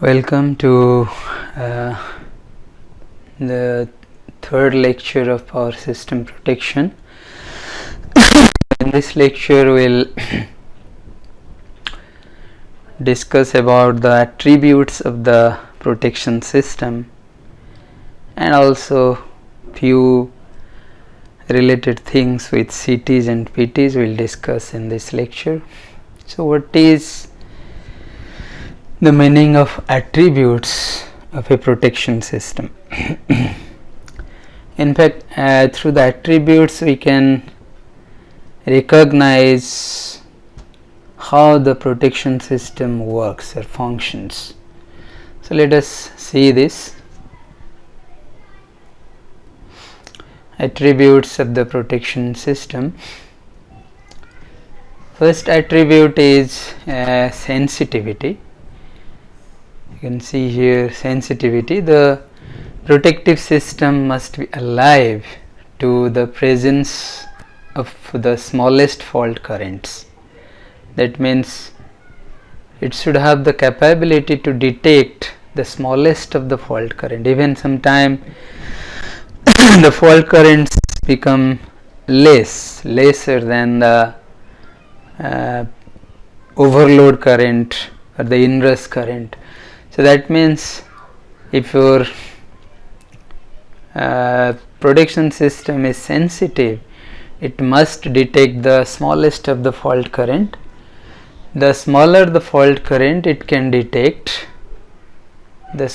Welcome to the third lecture of power system protection. In this lecture we'll discuss about the attributes of the protection system and also few related things with CTs and PTs we'll discuss in this lecture. So what is the meaning of attributes of a protection system? In fact, through the attributes we can recognize how the protection system works or functions. So let us see this. Attributes of the protection system. First attribute is sensitivity. You can see here sensitivity. The protective system must be alive to the presence of the smallest fault currents. That means it should have the capability to detect the smallest of the fault current. Even sometime the fault currents become lesser than the overload current or the inrush current. So that means if your protection system is sensitive, it must detect the smallest of the fault current. The smaller the fault current it can detect, the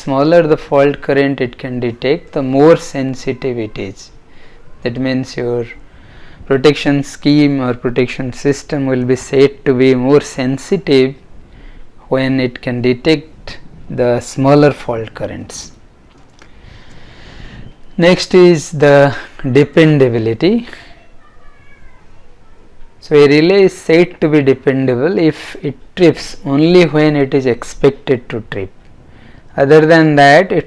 more sensitive it is. That means your protection scheme or protection system will be said to be more sensitive when it can detect the smaller fault currents. Next is the dependability. So a relay is said to be dependable if it trips only when it is expected to trip. Other than that, a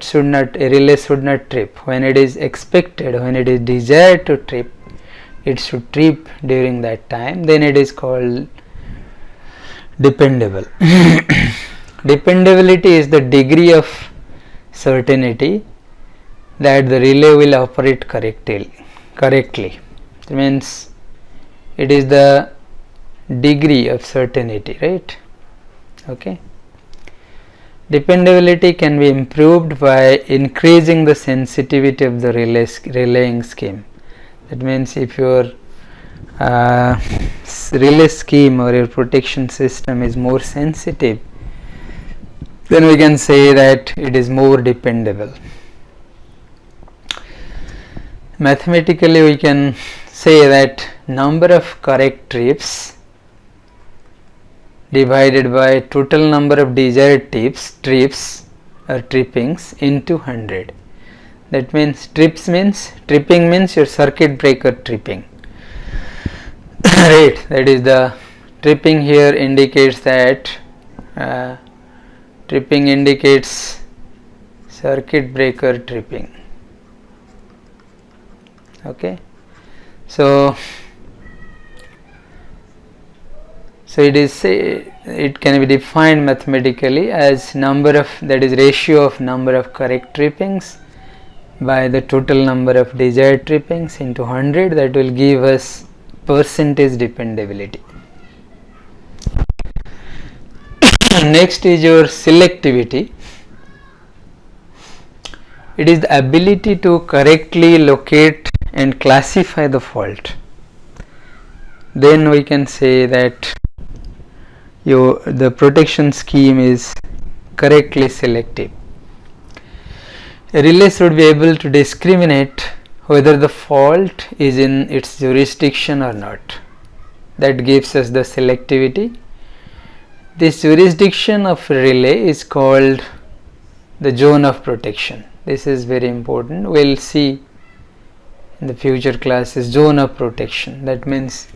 relay should not trip. When it is expected, when it is desired to trip, it should trip during that time. Then it is called dependable. Dependability is the degree of certainty that the relay will operate correctly. It means it is the degree of certainty, right? Okay. Dependability can be improved by increasing the sensitivity of the relaying scheme. That means if your relay scheme or your protection system is more sensitive, then we can say that it is more dependable. Mathematically we can say that number of correct trips divided by total number of desired trips or trippings into 100. That means tripping means your circuit breaker tripping. Right, that is the tripping here indicates that tripping indicates circuit breaker tripping. Okay, so it can be defined mathematically as ratio of number of correct trippings by the total number of desired trippings into 100. That will give us percentage dependability. Next is your selectivity. It is the ability to correctly locate and classify the fault. Then we can say that the protection scheme is correctly selective. A relay should be able to discriminate whether the fault is in its jurisdiction or not. That gives us the selectivity. This jurisdiction of a relay is called the zone of protection. This is very important. We will see in the future classes zone of protection. That means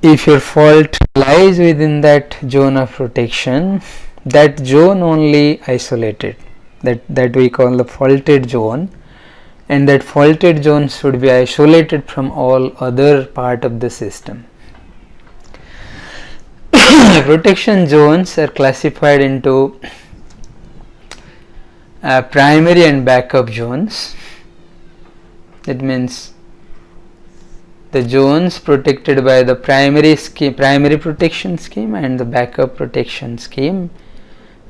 if your fault lies within that zone of protection, that zone only isolated, that we call the faulted zone, and that faulted zone should be isolated from all other part of the system. Protection zones are classified into primary and backup zones. That means the zones protected by the primary protection scheme and the backup protection scheme,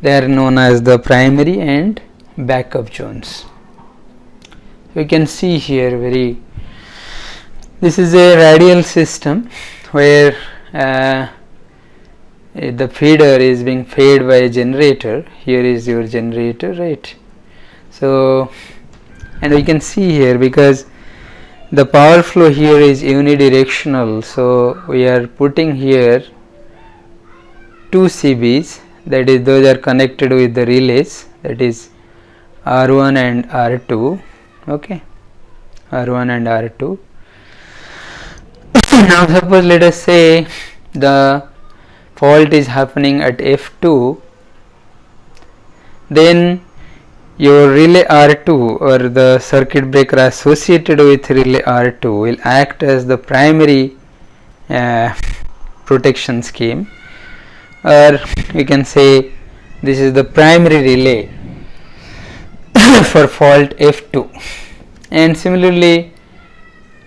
they are known as the primary and backup zones. You can see here this is a radial system where the feeder is being fed by a generator. Here is your generator, right? So, and we can see here, because the power flow here is unidirectional, so we are putting here two CBs, that is those are connected with the relays, that is R1 and R2, okay, R1 and R2. Now suppose let us say the fault is happening at F2, then your relay R2 or the circuit breaker associated with relay R2 will act as the primary protection scheme, or we can say this is the primary relay for fault F2. And similarly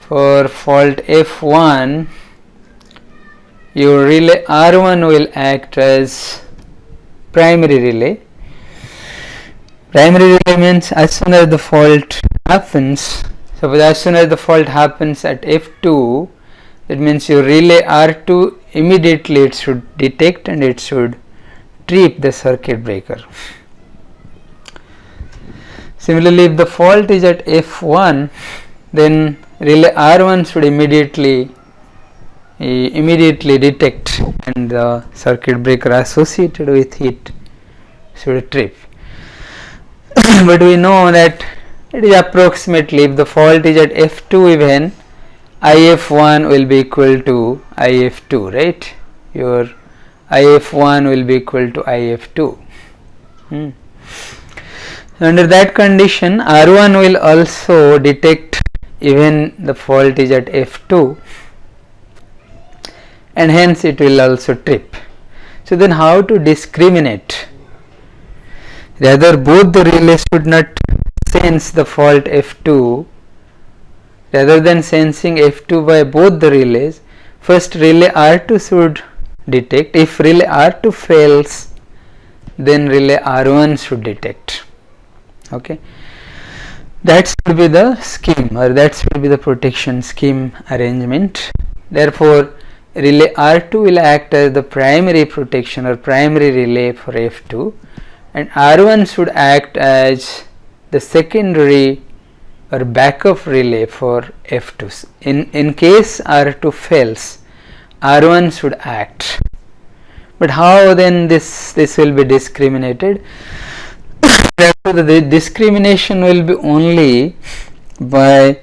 for fault F1, your relay R1 will act as primary relay. Primary relay means as soon as the fault happens, suppose as soon as the fault happens at F2, that means your relay R2 immediately it should detect and it should trip the circuit breaker. Similarly, if the fault is at F1, then relay R1 should immediately detect and the circuit breaker associated with it should trip. But we know that it is approximately, if the fault is at F2 even, IF1 will be equal to IF2, right? Your IF1 will be equal to IF2. Under that condition, R1 will also detect even the fault is at F2, and hence it will also trip. So then how to discriminate? Rather, both the relays should not sense the fault F2. Rather than sensing F2 by both the relays, first relay R2 should detect. If relay R2 fails, then relay R1 should detect. Okay, that should be the scheme, or that should be the protection scheme arrangement. Therefore, relay R2 will act as the primary protection or primary relay for F2, and R1 should act as the secondary or backup relay for F2. In case R2 fails, R1 should act. But how then this will be discriminated? Therefore, the discrimination will be only by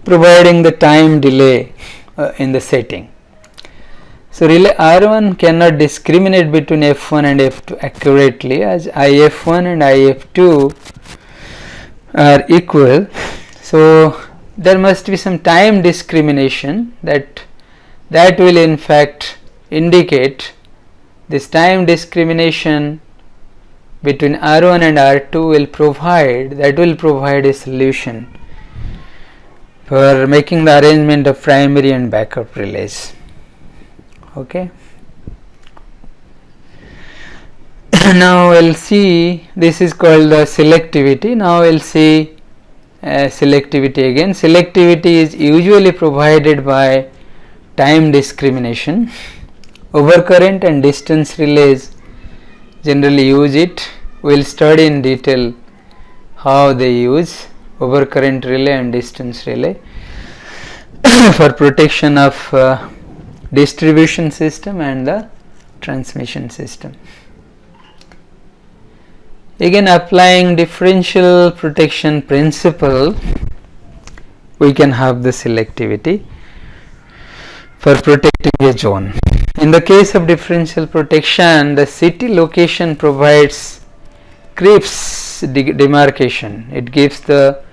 providing the time delay in the setting. So relay R1 cannot discriminate between F1 and F2 accurately, as IF1 and IF2 are equal. So there must be some time discrimination that will in fact indicate this time discrimination between R1 and R2 will provide a solution for making the arrangement of primary and backup relays. Okay. Now we'll see, this is called the selectivity. Now we'll see selectivity again. Selectivity is usually provided by time discrimination. Overcurrent and distance relays generally use it. We'll study in detail how they use overcurrent relay and distance relay for protection of distribution system and the transmission system. Again, applying differential protection principle, we can have the selectivity for protecting a zone. In the case of differential protection, the city location provides crisp demarcation. It gives the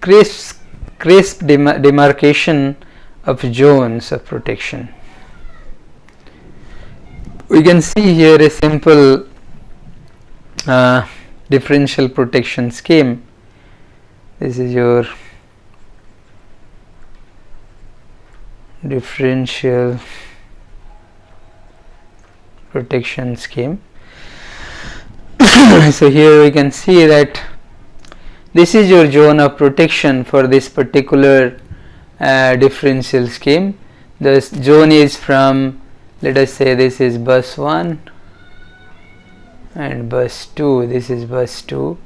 crisp demarcation of zones of protection. We can see here a simple differential protection scheme. This is your differential protection scheme. So here we can see that this is your zone of protection for this particular differential scheme. The zone is from, let us say this is bus 1 and bus 2, this is bus 2.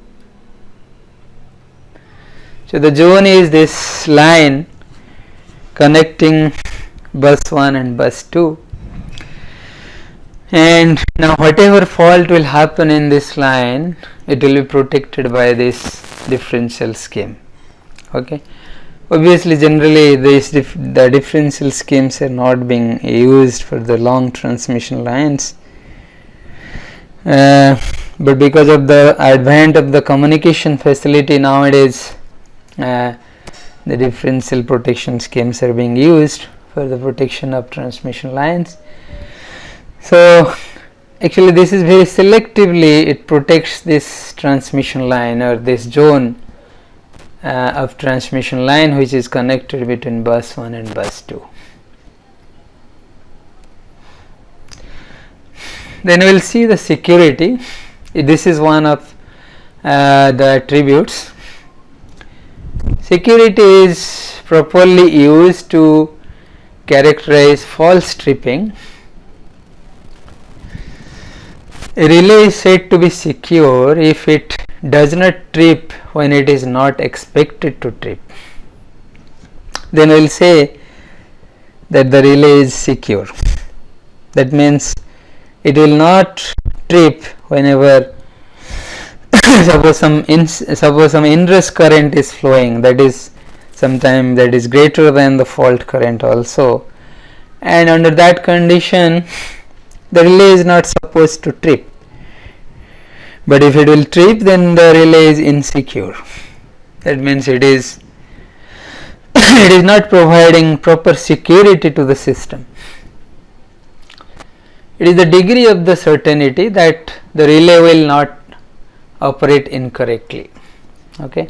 So the zone is this line connecting bus 1 and bus 2, and now whatever fault will happen in this line, it will be protected by this differential scheme. Okay. Obviously generally the differential schemes are not being used for the long transmission lines, but because of the advent of the communication facility nowadays, the differential protection schemes are being used for the protection of transmission lines. So actually this is very selectively, it protects this transmission line or this zone of transmission line which is connected between bus 1 and bus 2. Then we will see the security. This is one of the attributes. Security is properly used to characterize false tripping. A relay is said to be secure if it does not trip when it is not expected to trip. Then we will say that the relay is secure. That means it will not trip whenever suppose some inrush current is flowing, that is sometimes that is greater than the fault current also, and under that condition the relay is not supposed to trip. But if it will trip, then the relay is insecure. That means it is not providing proper security to the system. It is the degree of the certainty that the relay will not operate incorrectly. Okay.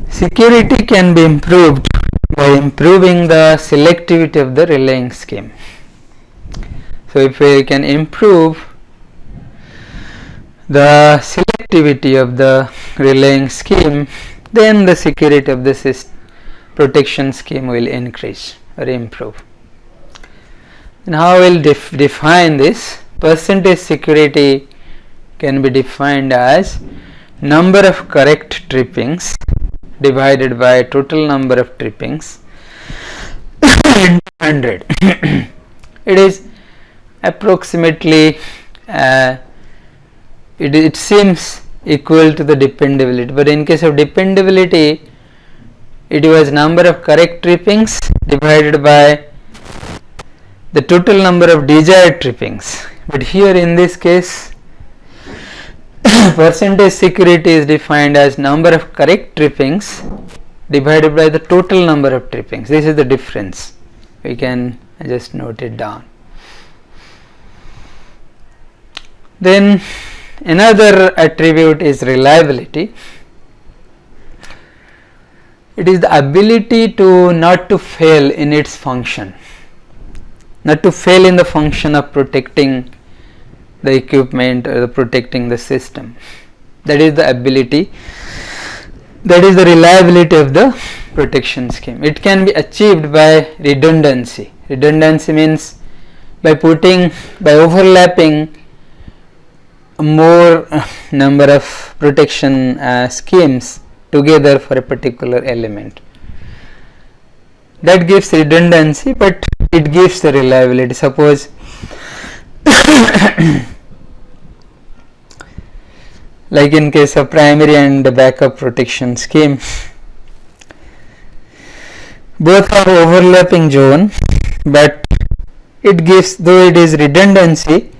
Security can be improved by improving the selectivity of the relaying scheme. So if we can improve the selectivity of the relaying scheme, then the security of the protection scheme will increase or improve. And how we will define this? Percentage security can be defined as number of correct trippings divided by total number of trippings into 100. It is approximately it seems equal to the dependability, but in case of dependability it was number of correct trippings divided by the total number of desired trippings. But here in this case percentage security is defined as number of correct trippings divided by the total number of trippings. This is the difference. We can just note it down. Then another attribute is reliability. It is the ability to not to fail in its function, not to fail in the function of protecting the equipment or protecting the system. That is the ability, that is the reliability of the protection scheme. It can be achieved by redundancy. Redundancy means by overlapping more number of protection schemes together for a particular element. That gives redundancy, but it gives the reliability. Suppose like in case of primary and backup protection scheme, both have overlapping zone, but it gives, though it is redundancy,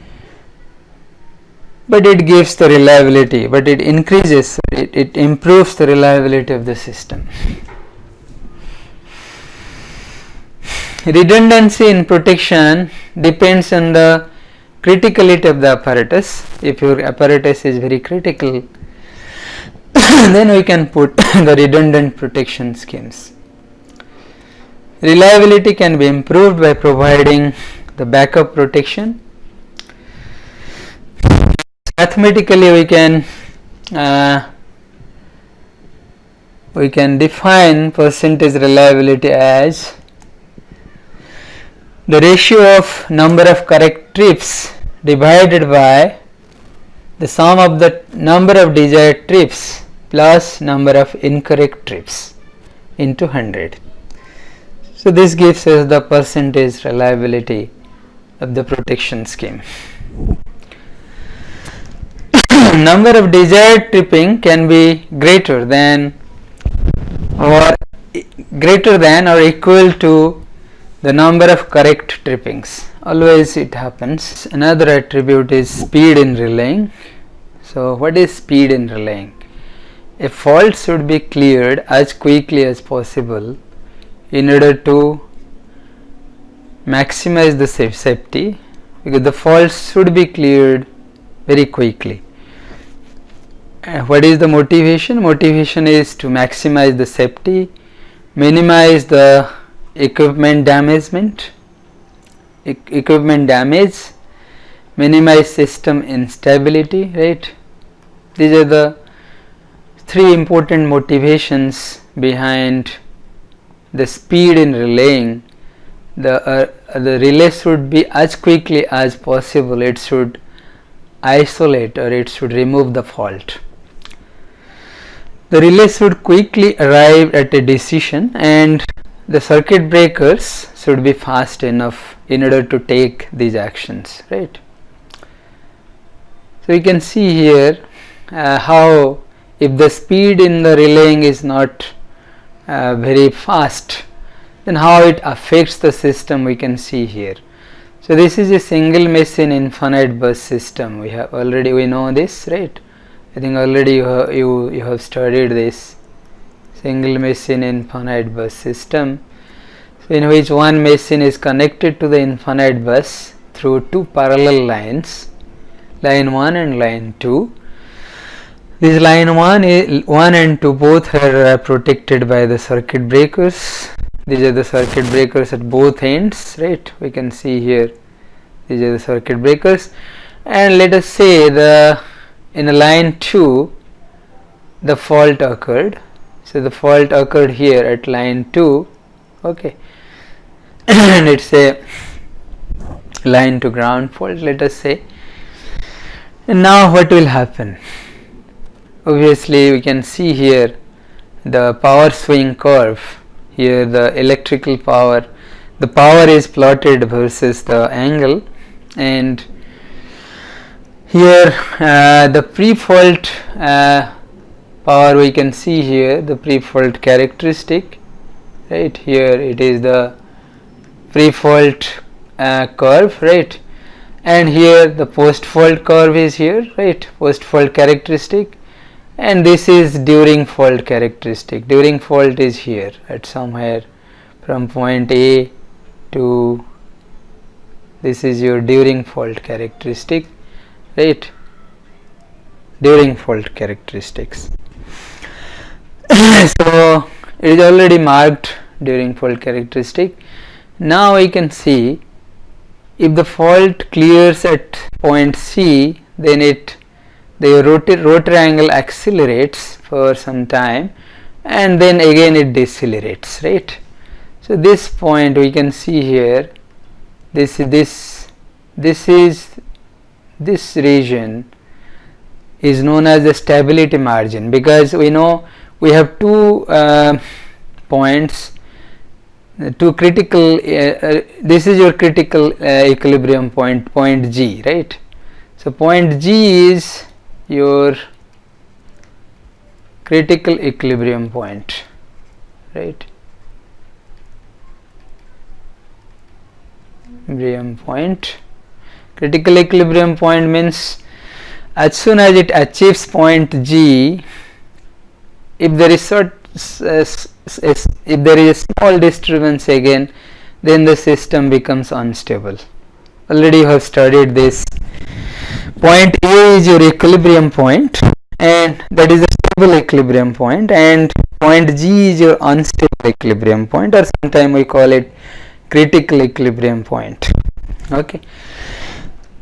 but it gives the reliability, but it increases, it improves the reliability of the system. Redundancy in protection depends on the criticality of the apparatus. If your apparatus is very critical, then we can put the redundant protection schemes. Reliability can be improved by providing the backup protection. Mathematically we can define percentage reliability as the ratio of number of correct trips divided by the sum of the number of desired trips plus number of incorrect trips into 100. So this gives us the percentage reliability of the protection scheme. Number of desired tripping can be greater than or equal to the number of correct trippings. Always it happens. Another attribute is speed in relaying. So what is speed in relaying? A fault should be cleared as quickly as possible in order to maximize the safety, because the faults should be cleared very quickly. What is the motivation? Motivation is to maximize the safety, minimize the equipment damage, minimize system instability, right? These are the three important motivations behind the speed in relaying. The relay should be as quickly as possible. It should isolate or it should remove the fault. The relay should quickly arrive at a decision, and the circuit breakers should be fast enough in order to take these actions, right? So you can see here how if the speed in the relaying is not very fast, then how it affects the system we can see here. So this is a single machine infinite bus system. We know this, right? I think already you have studied this single machine infinite bus system, so in which one machine is connected to the infinite bus through two parallel lines, line 1 and line 2. This line 1 and 2 both are protected by the circuit breakers. These are the circuit breakers at both ends, right? We can see here these are the circuit breakers, and let us say in a line 2 the fault occurred. So the fault occurred here at line 2, okay, and it's a line to ground fault, let us say. And now what will happen? Obviously we can see here the power swing curve. Here the electrical power, the power is plotted versus the angle, and here the pre-fault power we can see here, the pre-fault characteristic, right? Here it is the pre-fault curve, right? And here the post-fault curve is here, right? Post-fault characteristic, and this is during fault characteristic. During fault is here at somewhere from point A to, this is your during fault characteristic, right? During fault characteristics. So it is already marked during fault characteristic. Now we can see if the fault clears at point C, then the rotor angle accelerates for some time, and then again it decelerates, right? So this point we can see here, this region is known as the stability margin, because we know we have two points, two critical, this is your critical equilibrium point G, right? So point G is your critical equilibrium point, right? Critical equilibrium point means as soon as it achieves point G, if there is a small disturbance again, then the system becomes unstable. already you have studied this. Point A is your equilibrium point, and that is a stable equilibrium point, and point G is your unstable equilibrium point, or sometimes we call it critical equilibrium point. Okay,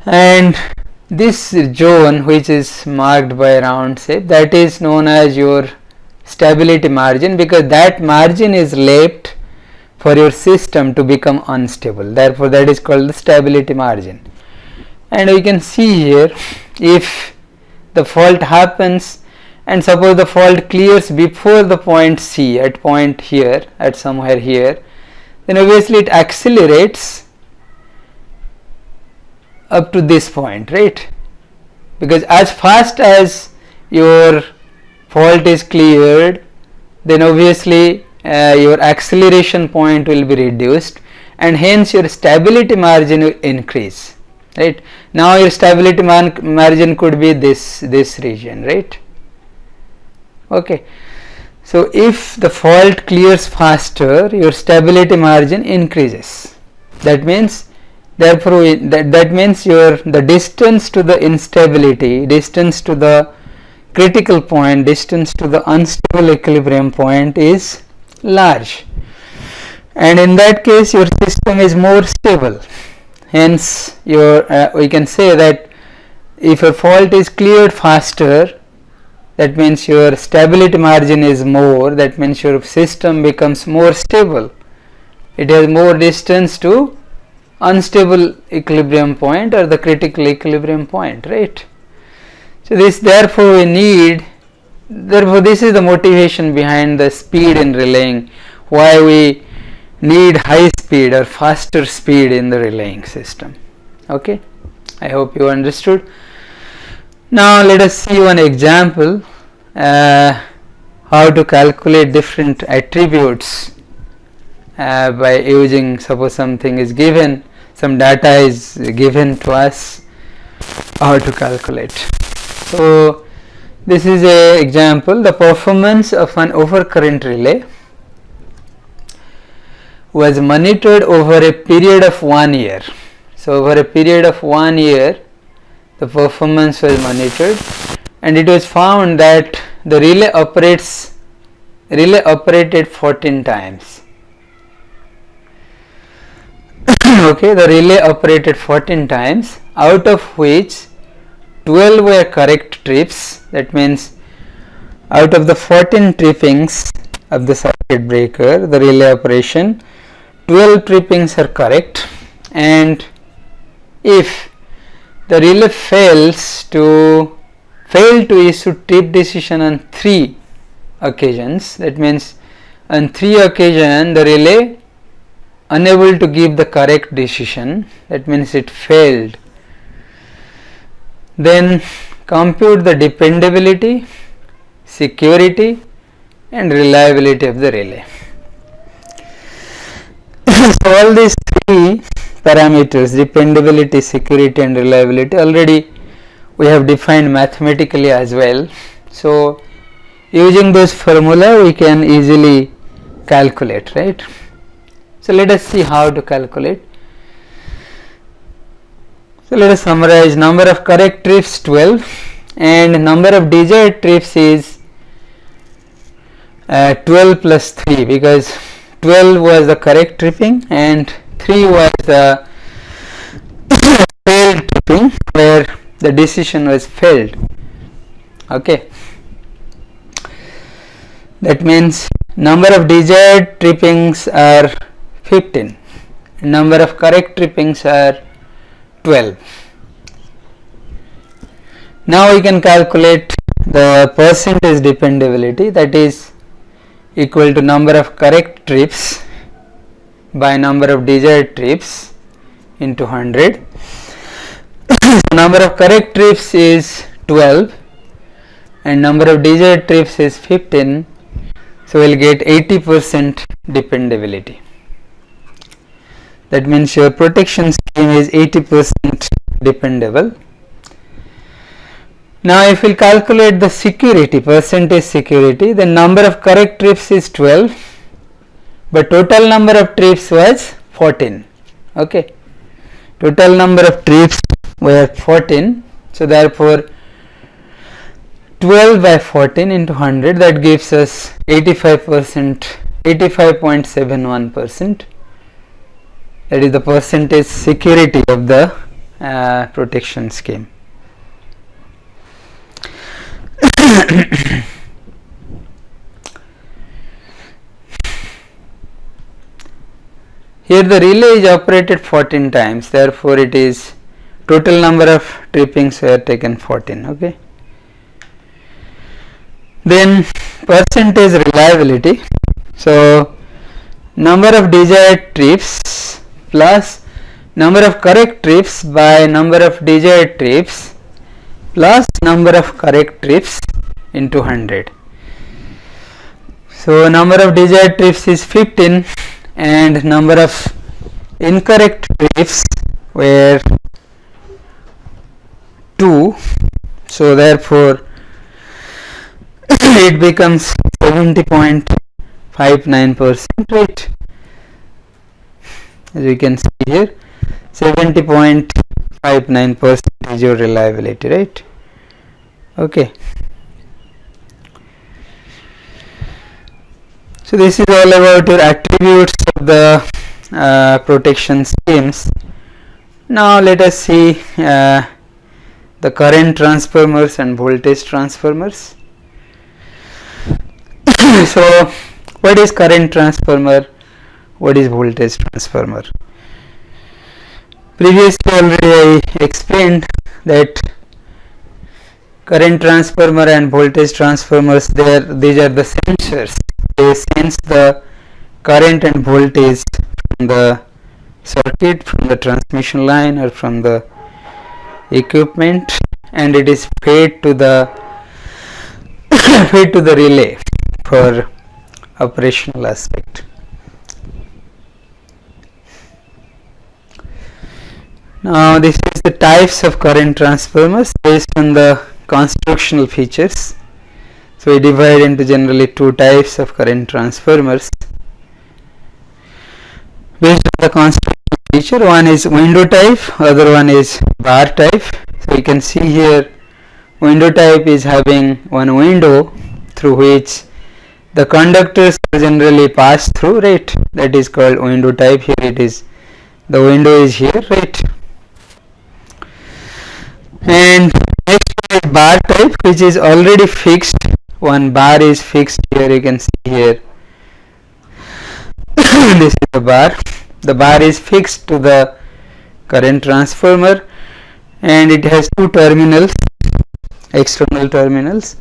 and this zone which is marked by a round shape, that is known as your stability margin, because that margin is left for your system to become unstable. Therefore, that is called the stability margin. And we can see here, if the fault happens and suppose the fault clears before the point C, at point here, at somewhere here, then obviously it accelerates up to this point, right? Because as fast as your fault is cleared, then obviously your acceleration point will be reduced, and hence your stability margin will increase, right? Now your stability margin could be this region, right? Okay, so if the fault clears faster, your stability margin increases. That means, therefore, that means the distance to the instability, distance to the critical point, distance to the unstable equilibrium point is large, and in that case your system is more stable. Hence your we can say that if a fault is cleared faster, that means your stability margin is more, that means your system becomes more stable, it has more distance to unstable equilibrium point or the critical equilibrium point, right? So this, therefore we need, therefore this is the motivation behind the speed in relaying, why we need high speed or faster speed in the relaying system. Okay, I hope you understood. Now let us see one example, how to calculate different attributes by using, suppose something is given, some data is given to us, how to calculate. So this is a example, the performance of an overcurrent relay was monitored over a period of 1 year. So over a period of 1 year the performance was monitored, and it was found that the relay operated 14 times. Okay, the relay operated 14 times, out of which 12 were correct trips. That means out of the 14 trippings of the circuit breaker, the relay operation, 12 trippings are correct, and if the relay fails to issue trip decision on 3 occasions, that means on 3 occasions the relay unable to give the correct decision, that means it failed, then compute the dependability, security and reliability of the relay. So all these 3 parameters, dependability, security and reliability, already we have defined mathematically as well. So using those formula we can easily calculate, right? So let us see how to calculate. So let us summarize. Number of correct trips 12, and number of desired trips is 12 plus 3, because 12 was the correct tripping and 3 was the failed tripping, where the decision was failed. Okay, that means number of desired trippings are 15, number of correct trippings are 12. Now we can calculate the percentage dependability, that is equal to number of correct trips by number of desired trips into 100. Number of correct trips is 12 and number of desired trips is 15, so we will get 80% dependability. That means your protection scheme is 80% dependable. Now if we calculate the security, percentage security, the number of correct trips is 12, but total number of trips was 14. Okay, total number of trips were 14, so therefore 12 by 14 into 100, that gives us 85%, 85.71%. That is the percentage security of the protection scheme. Here the relay is operated 14 times, therefore it is total number of trippings were taken 14. Okay. Then percentage reliability. So number of desired trips plus number of correct trips by number of desired trips plus number of correct trips into 100. So number of desired trips is 15 and number of incorrect trips were 2, so therefore it becomes 70.59%, right? As you can see here, 70.59% is your reliability, right? Okay. So this is all about your attributes of the protection schemes. Now let us see the current transformers and voltage transformers. So what is current transformer? What is voltage transformer? Previously already I explained that current transformer and voltage transformers, these are the sensors. They sense the current and voltage from the circuit, from the transmission line or from the equipment, and it is fed to the fed to the relay for operational aspect. Now this is the types of current transformers based on the constructional features. So we divide into generally two types of current transformers based on the constructional feature. One is window type, other one is bar type. So you can see here window type is having one window through which the conductors are generally pass through, right? That is called window type. Here it is, the window is here, right? And next is bar type, which is already fixed. One bar is fixed here, you can see here. This is the bar. The bar is fixed to the current transformer and it has two terminals, external terminals,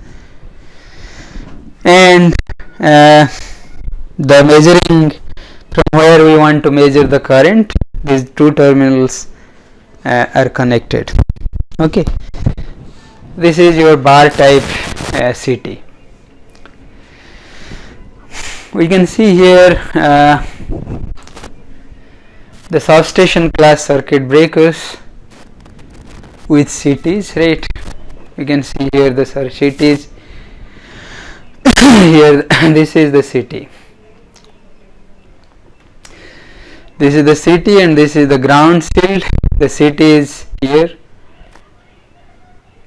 and the measuring from where we want to measure the current, these two terminals are connected. Okay, this is your bar type CT. We can see here the substation class circuit breakers with CTs, right? You can see here the CTs. Here this is the CT. This is the CT and this is the ground shield. The CT is here,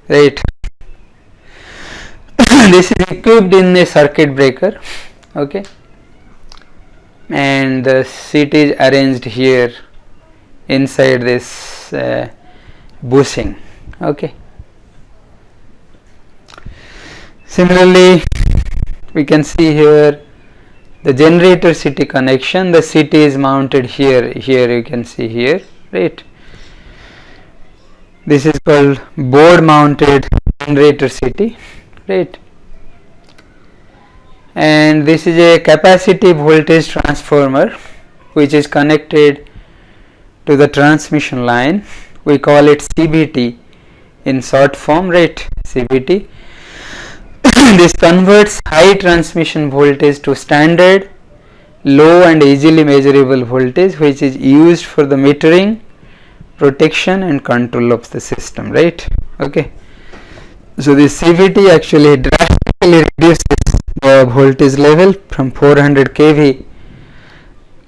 right? This is equipped in a circuit breaker, okay, and the CT is arranged here inside this bushing, okay. Similarly, we can see here the generator CT connection. The CT is mounted here. Here you can see here, right? This is called board mounted generator CT, right? And this is a capacitive voltage transformer which is connected to the transmission line. We call it CVT in short form, right? CVT. This converts high transmission voltage to standard low and easily measurable voltage, which is used for the metering, protection and control of the system, right? Okay. So this CVT actually drastically reduces the voltage level from 400 kV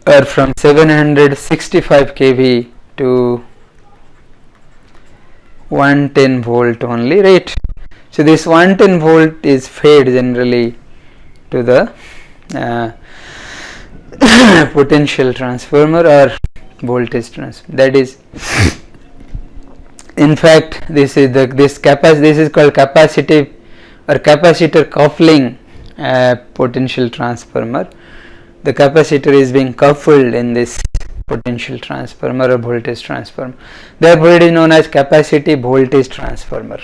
or from 765 kV to 110 volt only, right? So this 110 volt is fed generally to the potential transformer or voltage transformer. That is, in fact, this is called capacitive or capacitor coupling potential transformer. The capacitor is being coupled in this potential transformer or voltage transformer. Therefore, it is known as capacitive voltage transformer.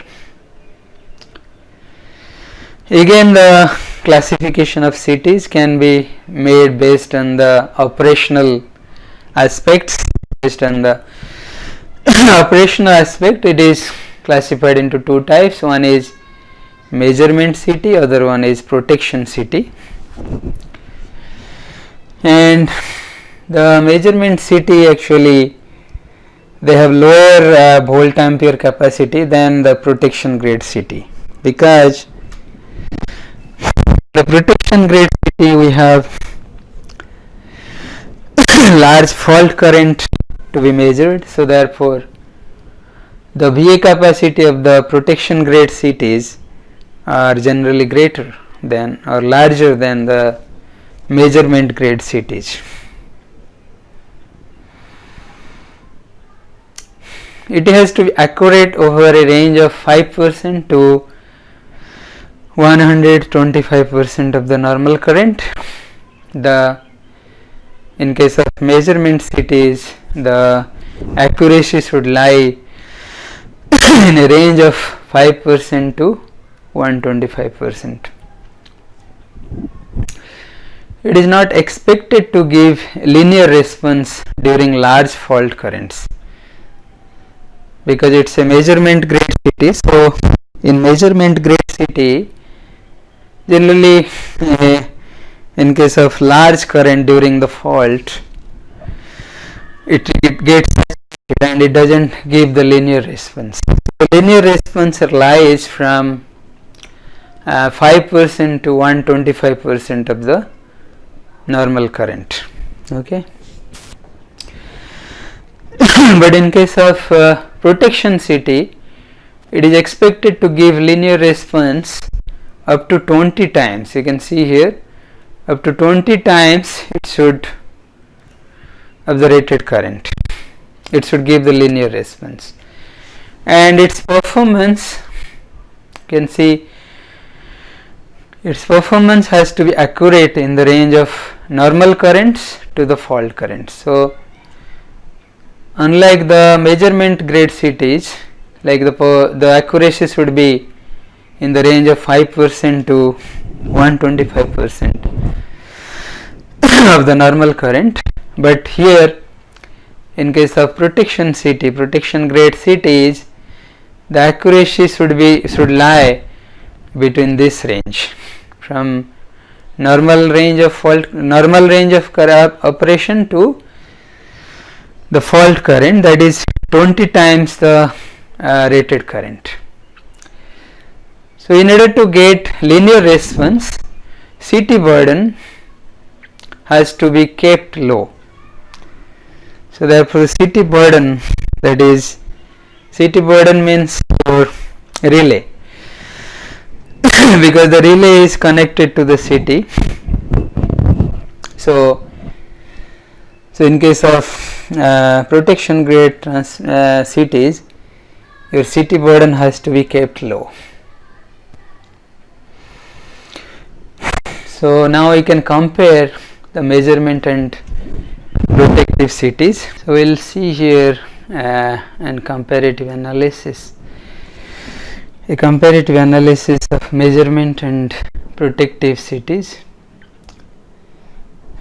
Again, the classification of CTs can be made based on the operational aspects. Based on the operational aspect, it is classified into two types. One is measurement CT, other one is protection CT. And the measurement CT, actually they have lower volt ampere capacity than the protection grade CT, because the protection grade CT we have large fault current to be measured. So therefore, the VA capacity of the protection grade CTs are generally greater than or larger than the measurement grade CTs. It has to be accurate over a range of 5% to 125% of the normal current. In case of measurement CTs, the accuracy should lie in a range of 5% to 125%. It is not expected to give linear response during large fault currents, because it is a measurement grade CT. So in measurement grade CT, generally in case of large current during the fault, it gets and it doesn't give the linear response. The linear response lies from 5% to 125% of the normal current. Okay. But in case of protection CT, it is expected to give linear response up to 20 times. You can see here, up to 20 times it should of the rated current. It should give the linear response, and its performance, you can see, its performance has to be accurate in the range of normal currents to the fault currents. So unlike the measurement grade CTs, like the accuracy should be in the range of 5% to 125% of the normal current. But here, in case of protection CT, protection grade CTs, the accuracy should lie between this range, from normal range of operation to the fault current, that is 20 times the rated current. So in order to get linear response, CT burden has to be kept low. So therefore, CT burden, that is, CT burden means for relay because the relay is connected to the CT. So in case of protection grade CTs, your CT burden has to be kept low. So now we can compare the measurement and protective CTs. So we will see here an comparative analysis. A comparative analysis of measurement and protective CTs.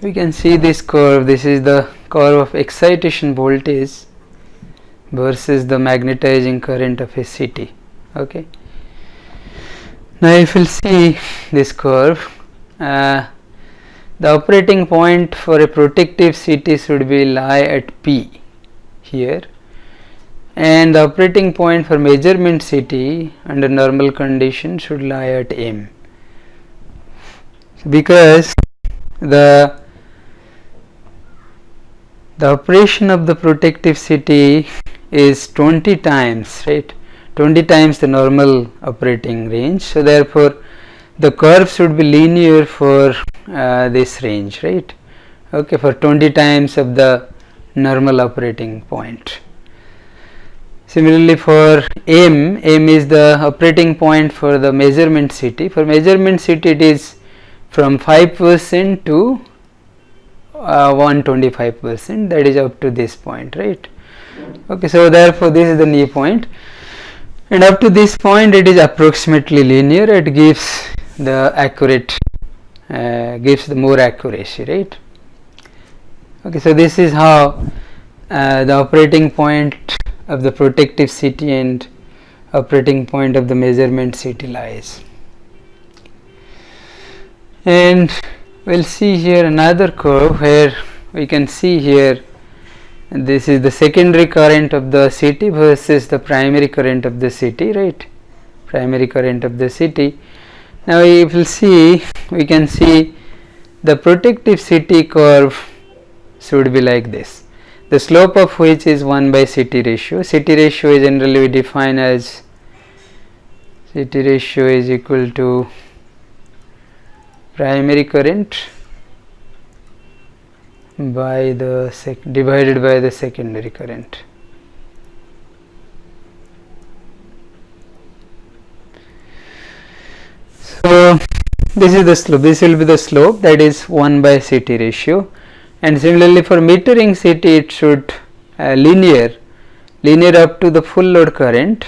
We can see this curve. This is the curve of excitation voltage versus the magnetizing current of a CT. Okay. Now if you will see this curve, the operating point for a protective CT should be lie at P here, and the operating point for measurement CT under normal condition should lie at M, because the operation of the protective CT is 20 times, right, 20 times the normal operating range. So therefore the curve should be linear for this range, right? Okay, for 20 times of the normal operating point. Similarly for M is the operating point for the measurement CT. For measurement CT it is from 5% to 125%, that is up to this point, right? Okay, so therefore this is the knee point, and up to this point it is approximately linear. It gives the accurate, gives the more accuracy, right? Okay, so this is how the operating point of the protective CT and operating point of the measurement CT lies. And we'll see here another curve where we can see here this is the secondary current of the CT versus the primary current of the CT, right? Primary current of the CT. Now we will see, we can see the protective CT curve should be like this, the slope of which is 1 by CT ratio. CT ratio is generally we define as CT ratio is equal to primary current by the divided by the secondary current. So this is the slope, this will be the slope, that is 1 by CT ratio. And similarly for metering CT it should linear up to the full load current,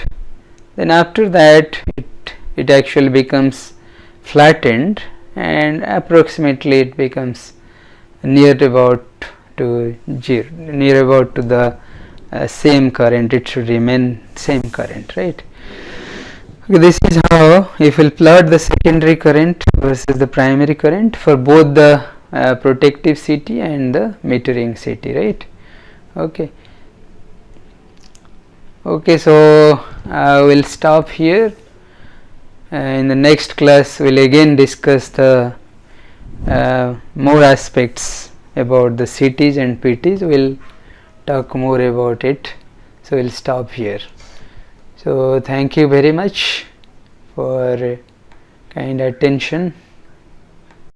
then after that it actually becomes flattened and approximately it becomes near about to zero, near about to the same current, it should remain same current, right? Okay, this is how if we will plot the secondary current versus the primary current for both the protective CT and the metering CT, right? Okay, so we'll stop here. In the next class we'll again discuss the more aspects about the CTs and PTs. We'll talk more about it, so we'll stop here. So thank you very much for kind attention.